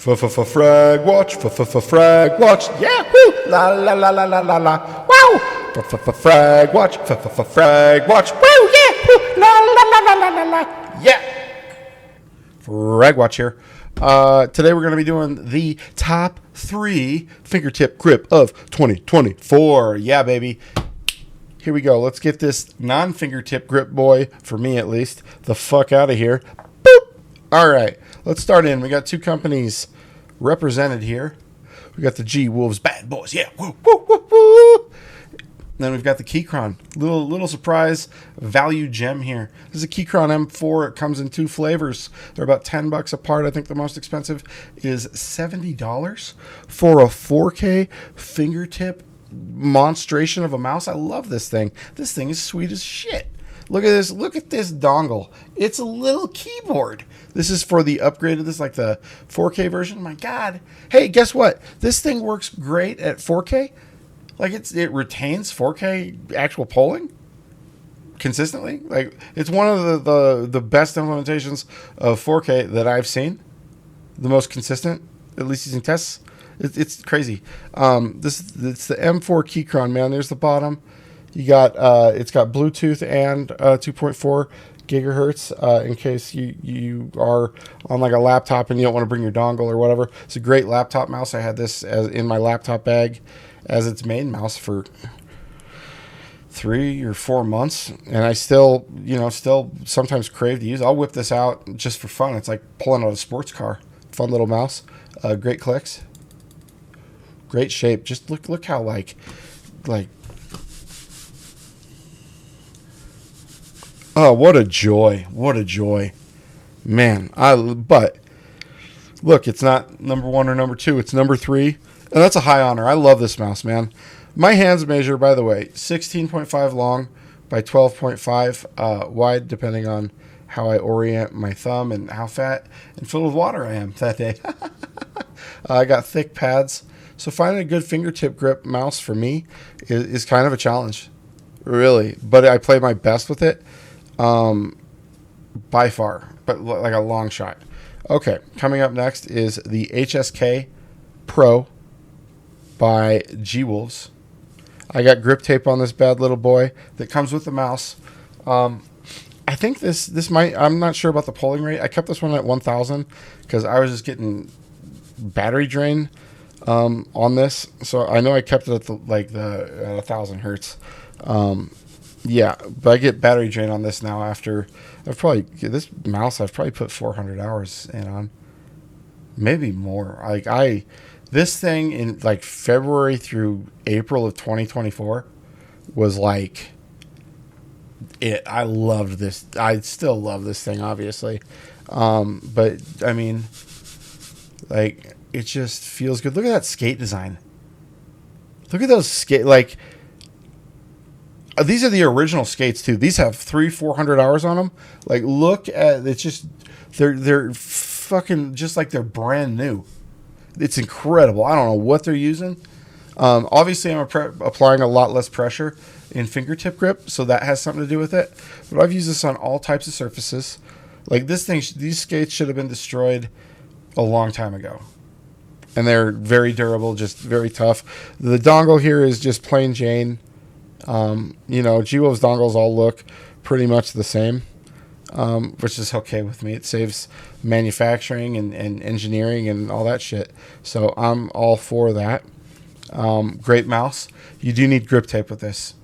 FragWatch, FragWatch, yeah, la la la la la la la, wow. FragWatch, FragWatch, woo, yeah, la la la la la la la, yeah. FragWatch here. Today we're going to be doing the top 3 fingertip grip of 2024. Yeah, baby. Here we go. Let's get this non-fingertip grip boy, for me at least, the fuck out of here. Boop. All right. Let's start in. We got 2 companies represented here. We got the G Wolves Bad Boys. Yeah. Woo, woo, woo, woo. Then we've got the Keychron. Little surprise value gem here. This is a Keychron M4. It comes in 2 flavors. They're about $10 apart. I think the most expensive is $70 for a 4K fingertip monstration of a mouse. I love this thing. This thing is sweet as shit. Look at this. Look at this dongle. It's a little keyboard. This is for the upgrade of this, like the 4K version. My God. Hey, guess what? This thing works great at 4K. Like it retains 4K actual polling consistently. Like it's one of the best implementations of 4K that I've seen. The most consistent, at least using tests. It's crazy. It's the M4 Keychron, man. There's the bottom. You got it's got Bluetooth and 2.4 gigahertz in case you are on like a laptop and you don't want to bring your dongle or whatever. It's a great laptop mouse. I had this as in my laptop bag as its main mouse for 3 or 4 months, and I still sometimes crave to use it. I'll whip this out just for fun. It's like pulling out a sports car. Fun little mouse. Great clicks. Great shape. Just look how like oh, what a joy. What a joy. Man, but look, it's not number 1 or number 2, it's number 3. And that's a high honor. I love this mouse, man. My hands measure, by the way, 16.5 long by 12.5 wide, depending on how I orient my thumb and how fat and filled with water I am that day. I got thick pads. So finding a good fingertip grip mouse for me is kind of a challenge, really. But I play my best with it by far, but like a long shot. Okay, coming up next is the HSK Pro by G Wolves. I got grip tape on this bad little boy that comes with the mouse. I think this might, I'm not sure about the polling rate. I kept this one at 1,000 because I was just getting battery drain on this, so I know I kept it at at 1,000 hertz. Yeah, but I get battery drain on this now after I've probably put 400 hours in on, maybe more. This thing in like February through April of 2024 was like it. I loved this. I still love this thing, obviously, but I mean, like, it just feels good. Look at that skate design. Look at those skate, like, these are the original skates too. These have 300-400 hours on them. Like, look at, it's just, they're fucking just like they're brand new. It's incredible. I don't know what they're using. Obviously, I'm applying a lot less pressure in fingertip grip, so that has something to do with it. But I've used this on all types of surfaces. Like this thing, these skates should have been destroyed a long time ago. And they're very durable, just very tough. The dongle here is just plain Jane. G Wolves dongles all look pretty much the same, which is okay with me. It saves manufacturing and engineering and all that shit. So I'm all for that. Great mouse. You do need grip tape with this.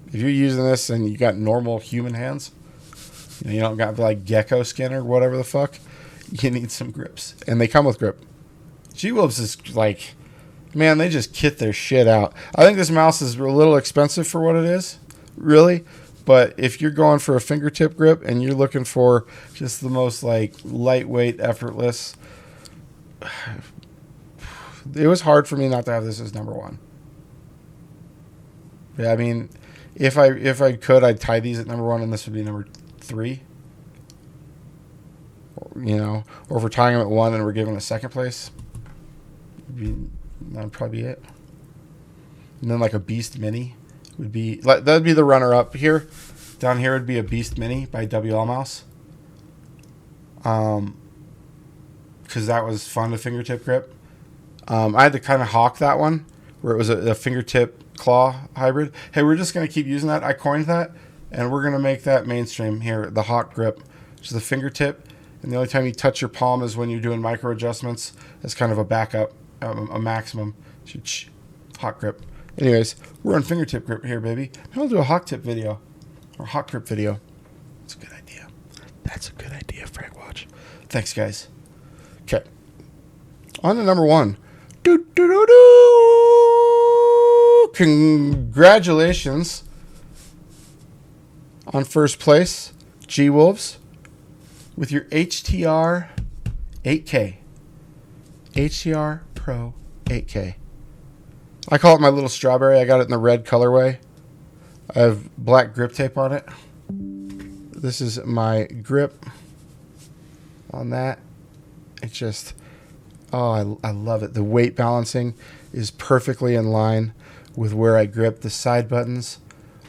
If you're using this and you got normal human hands, you don't got like gecko skin or whatever the fuck, you need some grips. And they come with grip. G Wolves is like, man, they just kit their shit out. I think this mouse is a little expensive for what it is, really. But if you're going for a fingertip grip and you're looking for just the most like lightweight, effortless, it was hard for me not to have this as number 1. Yeah, I mean, if I could, I'd tie these at number 1 and this would be number 3. Or if we're tying them at 1 and we're giving a second place, that'd probably be it. And then like a Beast Mini would be like, that'd be the runner up here. Down here would be a Beast Mini by WL Mouse. because that was fun to fingertip grip. I had to kind of hawk that one where it was a fingertip claw hybrid. Hey, we're just going to keep using that. I coined that, and we're going to make that mainstream here, the hawk grip, which is the fingertip. And the only time you touch your palm is when you're doing micro adjustments. That's kind of a backup, a maximum. Hawk grip. Anyways, we're on fingertip grip here, baby. Maybe I'll do a hawk tip video or hawk grip video. That's a good idea. That's a good idea, FragWatch. Thanks, guys. Okay. On to number 1. Congratulations on first place, G-Wolves, with your HTR 8K. HTR Pro 8K. I call it my little strawberry. I got it in the red colorway. I have black grip tape on it. This is my grip on that. It's just, oh, I love it. The weight balancing is perfectly in line with where I grip. The side buttons,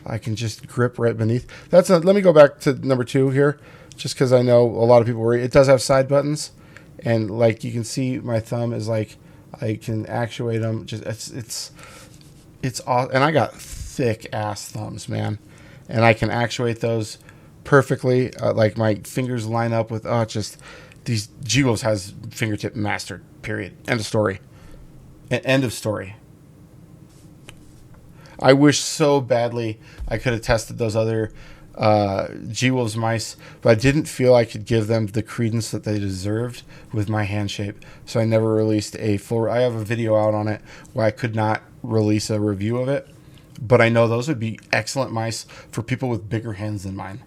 I can just grip right beneath. Let me go back to number 2 here, just because I know a lot of people worry. It does have side buttons, and like you can see, my thumb is like, I can actuate them. Just it's awesome. And I got thick ass thumbs, man, and I can actuate those perfectly. Like my fingers line up with just these. G-Wolves has fingertip mastered. Period. End of story. End of story. I wish so badly I could have tested those other G-Wolves mice, but I didn't feel I could give them the credence that they deserved with my hand shape, so I never released a full. I have a video out on it where I could not release a review of it, but I know those would be excellent mice for people with bigger hands than mine.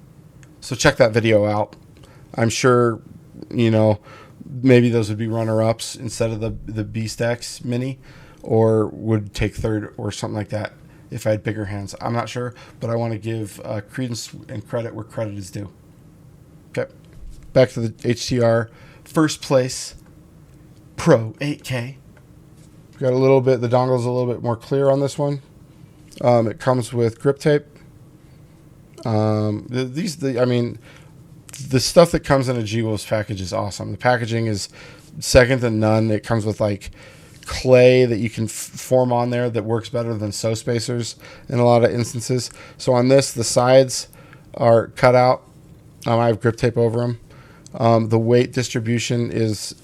So check that video out. I'm sure, maybe those would be runner-ups instead of the Beast X Mini, or would take third or something like that if I had bigger hands. I'm not sure, but I want to give credence and credit where credit is due. Okay, back to the HTR first place Pro 8K. Got a little bit, the dongle's a little bit more clear on this one. It comes with grip tape. The stuff that comes in a G-Wolves package is awesome. The packaging is second to none. It comes with like clay that you can form on there that works better than sew spacers in a lot of instances. So on this, the sides are cut out. I have grip tape over them. The weight distribution is...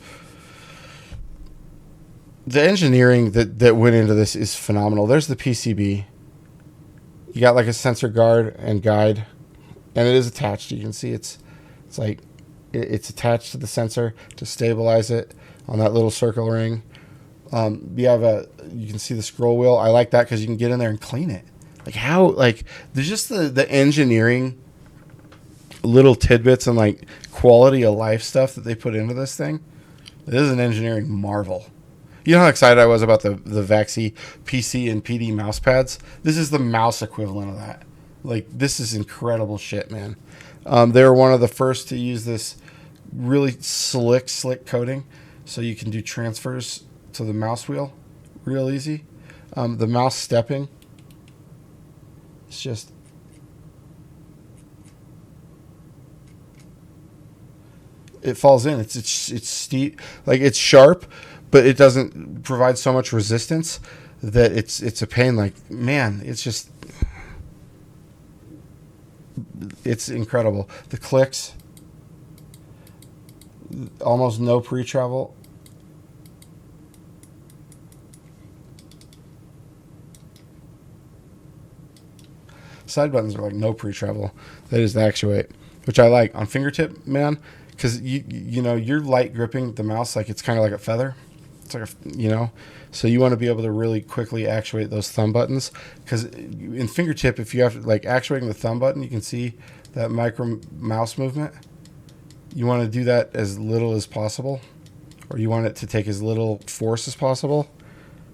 The engineering that went into this is phenomenal. There's the PCB. You got like a sensor guard and guide, and it is attached. You can see it's attached to the sensor to stabilize it on that little circle ring. You can see the scroll wheel. I like that because you can get in there and clean it. There's just the engineering little tidbits and like quality of life stuff that they put into this thing. It is an engineering marvel. You know how excited I was about the Vaxi PC and PD mouse pads? This is the mouse equivalent of that. Like, this is incredible shit, man. They were one of the first to use this really slick coating, so you can do transfers to the mouse wheel real easy. The mouse stepping, it's just... It falls in. It's steep. Like, it's sharp, but it doesn't provide so much resistance that it's a pain. Like, man, it's just... It's incredible. The clicks, almost no pre-travel. Side buttons are like no pre-travel. That is the actuate, which I like. On fingertip, man, because you're light gripping the mouse like it's kind of like a feather. It's like so you want to be able to really quickly actuate those thumb buttons, because in fingertip, if you have like actuating the thumb button, you can see that micro mouse movement. You want to do that as little as possible, or you want it to take as little force as possible,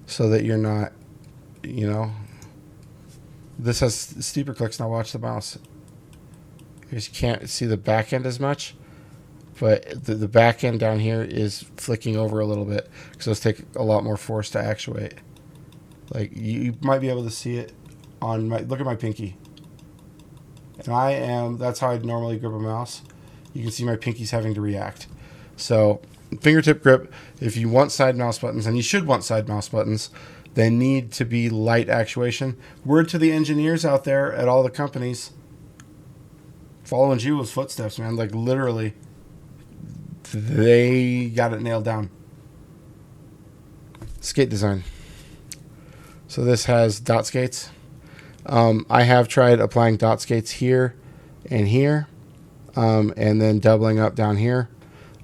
so that you're not, This has steeper clicks. Now watch the mouse. You can't see the back end as much, but the back end down here is flicking over a little bit, because those take a lot more force to actuate. Like, you might be able to see it on look at my pinky. And that's how I'd normally grip a mouse. You can see my pinky's having to react. So fingertip grip, if you want side mouse buttons, and you should want side mouse buttons, they need to be light actuation. Word to the engineers out there at all the companies, following Jiwo's footsteps, man. Like, literally, they got it nailed down. Skate design. So this has dot skates. I have tried applying dot skates here and here, and then doubling up down here.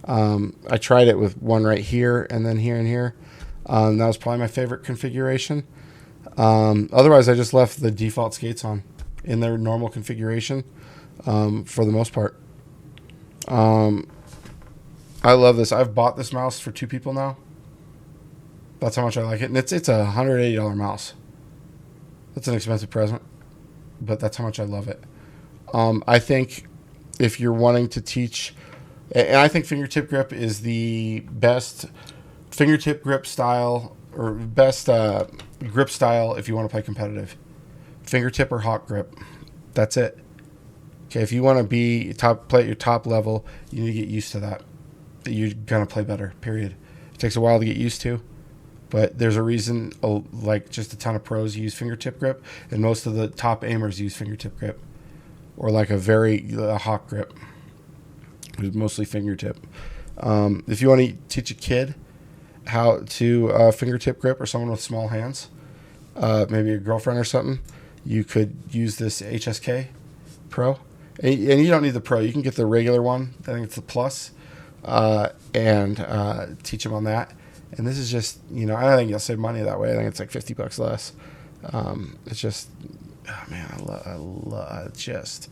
I tried it with one right here and then here and here. That was probably my favorite configuration. Otherwise, I just left the default skates on in their normal configuration for the most part. I love this. I've bought this mouse for 2 people now. That's how much I like it. And it's a $180 mouse. That's an expensive present, but that's how much I love it. I think if you're wanting to teach, and I think fingertip grip is the best fingertip grip style, or best grip style if you want to play competitive. Fingertip or hawk grip. That's it. Okay, if you want to play at your top level, you need to get used to that. You're going to play better, period. It takes a while to get used to. But there's a reason, like just a ton of pros use fingertip grip, and most of the top aimers use fingertip grip, or like a hawk grip, which is mostly fingertip. If you want to teach a kid how to fingertip grip, or someone with small hands, maybe a girlfriend or something, you could use this HSK Pro. And you don't need the Pro. You can get the regular one. I think it's the Plus, and teach them on that. And this is just, I don't think you'll save money that way. I think it's like $50 less. It's just, oh man, I love just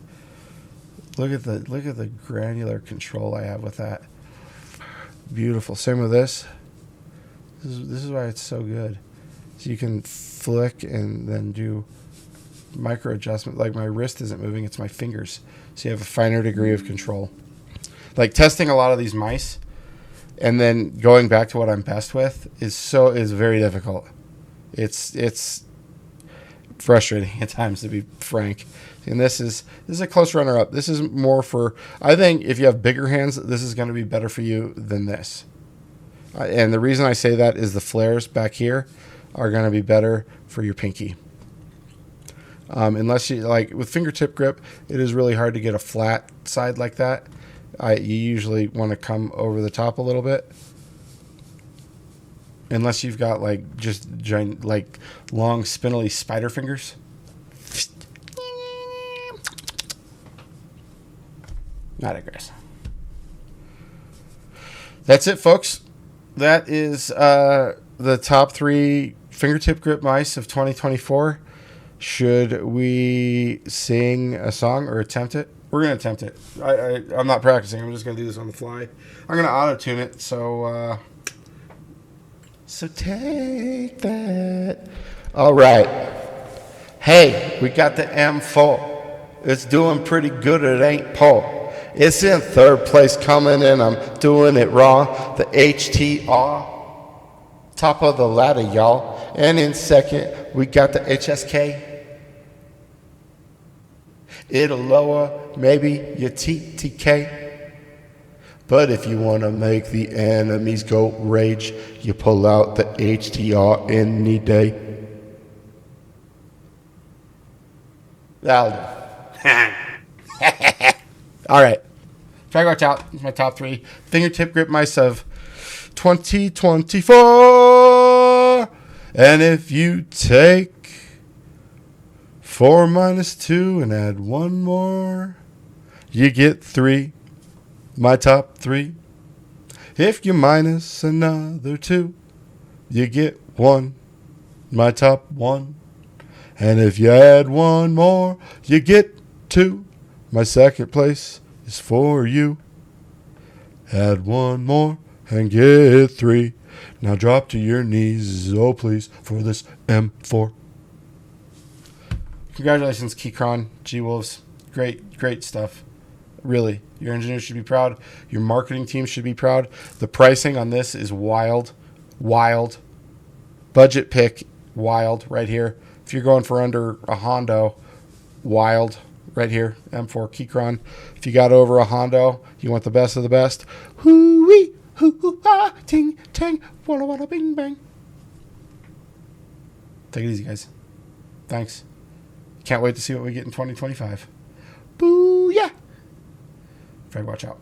look at the granular control I have with that. Beautiful. Same with this. This is why it's so good. So you can flick and then do micro adjustment. Like, my wrist isn't moving; it's my fingers. So you have a finer degree of control. Like, testing a lot of these mice, and then going back to what I'm best with is very difficult. It's frustrating at times, to be frank. And this is a close runner-up. This is more for, I think if you have bigger hands, this is going to be better for you than this. And the reason I say that is the flares back here are going to be better for your pinky. Unless you, like with fingertip grip, it is really hard to get a flat side like that. You usually want to come over the top a little bit, unless you've got like just giant, like long spindly spider fingers. I digress. That's it, folks. That is the top 3 fingertip grip mice of 2024. Should we sing a song or attempt it? We're going to attempt it. I'm not practicing. I'm just going to do this on the fly. I'm going to auto-tune it. So take that. All right. Hey, we got the M4. It's doing pretty good. It ain't Paul. It's in 3rd place coming, and I'm doing it raw. The HTR. Top of the ladder, y'all. And in 2nd, we got the HSK. It'll lower maybe your TTK. But if you want to make the enemies go rage, you pull out the HTR any day. That'll do. All right. FragWatch out. It's my top 3 fingertip grip mice of 2024. And if you take 4 minus 2 and add 1 more, you get 3. My top 3. If you minus another 2, you get 1. My top 1. And if you add 1 more, you get 2. My 2nd place is for you. Add 1 more and get 3. Now drop to your knees, oh please, for this M4. Congratulations, Keychron, G-Wolves. Great stuff. Really. Your engineers should be proud. Your marketing team should be proud. The pricing on this is wild. Wild. Budget pick, wild, right here. If you're going for under a Hondo, wild, right here. M4 Keychron. If you got over a Hondo, you want the best of the best. Hoo-wee, hoo, ah, ting, tang, walla, walla, bing, bang. Take it easy, guys. Thanks. Can't wait to see what we get in 2025. Boo, yeah. FragWatch out.